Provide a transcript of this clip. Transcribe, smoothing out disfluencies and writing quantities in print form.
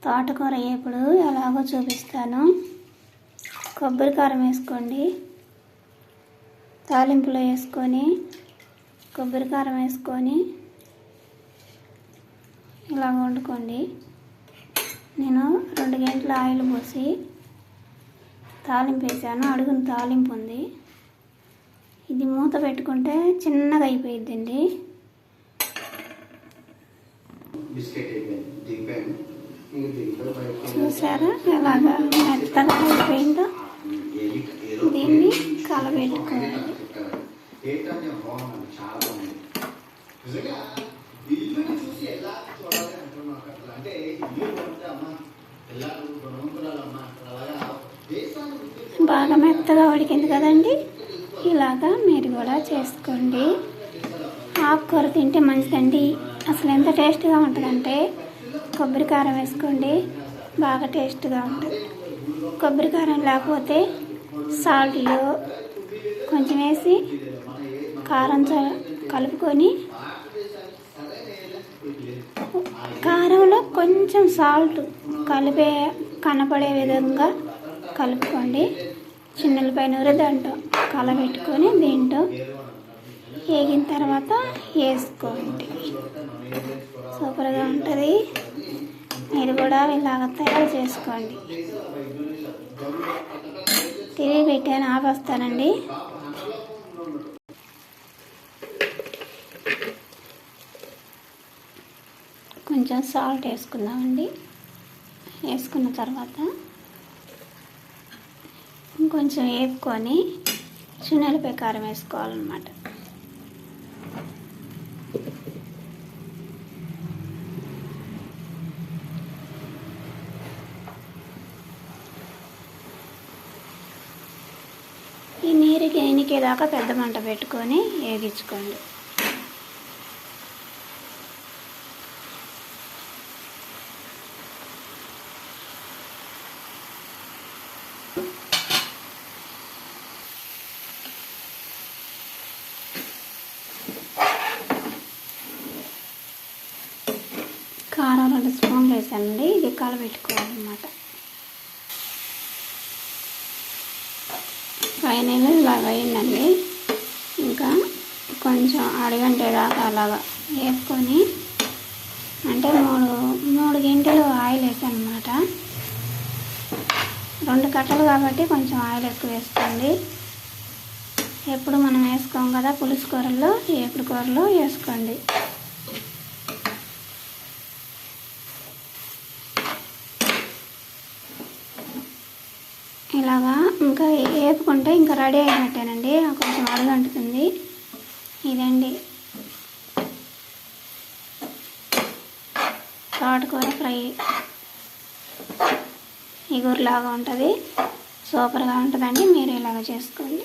తోటకూర వేపుడు ఎలాగో చూపిస్తాను. కొబ్బరి కారం వేసుకోండి. తాలింపులో వేసుకొని కొబ్బరి కారం వేసుకొని ఇలాగ వండుకోండి. నేను 2 గంటల ఆయిల్ పోసి తాలింపు వేసాను. అడుగున తాలింపు ఉంది. ఇది మూత పెట్టుకుంటే చిన్నగా అయిపోయిద్దండి. చూసారా ఎలాగా మెత్తగా అయిపోయిందో. దీన్ని కలబెట్టుకోవాలి. బాగా మెత్తగా ఉడికింది కదండి. ఇలాగా మీరు కూడా చేసుకోండి. ఆకుకూర తింటే మంచిదండి. అసలు ఎంత టేస్ట్గా ఉంటుందంటే కొబ్బరి కారం వేసుకోండి, బాగా టేస్ట్గా ఉంటుంది. కొబ్బరి కారం లేకపోతే సాల్ట్లో కొంచెం వేసి కారం కలుపుకొని కారంలో కొంచెం సాల్ట్ కనపడే విధంగా కలుపుకోండి. చిన్నలపై దాంట్లో కలబెట్టుకొని దీంట్లో వేగిన తర్వాత వేసుకోండి. సూపర్గా ఉంటుంది. మీరు కూడా ఇలాగ తయారు చేసుకోండి. టీవీ పెట్టాను, ఆపేస్తానండి. కొంచెం సాల్ట్ వేసుకుందామండి. వేసుకున్న తర్వాత ఇంకొంచెం వేపుకొని చిన్నలపై కారం వేసుకోవాలన్నమాట. ఈ నీరుకి ఎనికేదాకా పెద్ద మంట పెట్టుకొని వేగించుకోండి. కారం 2 స్పూన్లు వేసానండి. ఇది కలబెట్టుకోవాలన్నమాట. ఫైనల్ ఇలాగ అయిందండి. ఇంకా కొంచెం అడగంటేదాకా అలాగా వేసుకొని, అంటే 3 గంటలు ఆయిల్ వేసాను అన్నమాట. 2 కట్టలు కాబట్టి కొంచెం ఆయిల్ ఎక్కువ వేసుకోండి. ఎప్పుడు మనం వేసుకోం కదా పులుసు కూరల్లో, వేపుడు కూరలో వేసుకోండి. ఇలాగా ఇంకా వేపుకుంటే ఇంకా రెడీ అయినట్టేనండి. కొంచెం అడుగంటుతుంది. ఇదండి తోటకూర ఫ్రై. ఇగురులాగా ఉంటుంది, సూపర్గా ఉంటుందండి. మీరు ఇలాగ చేసుకోండి.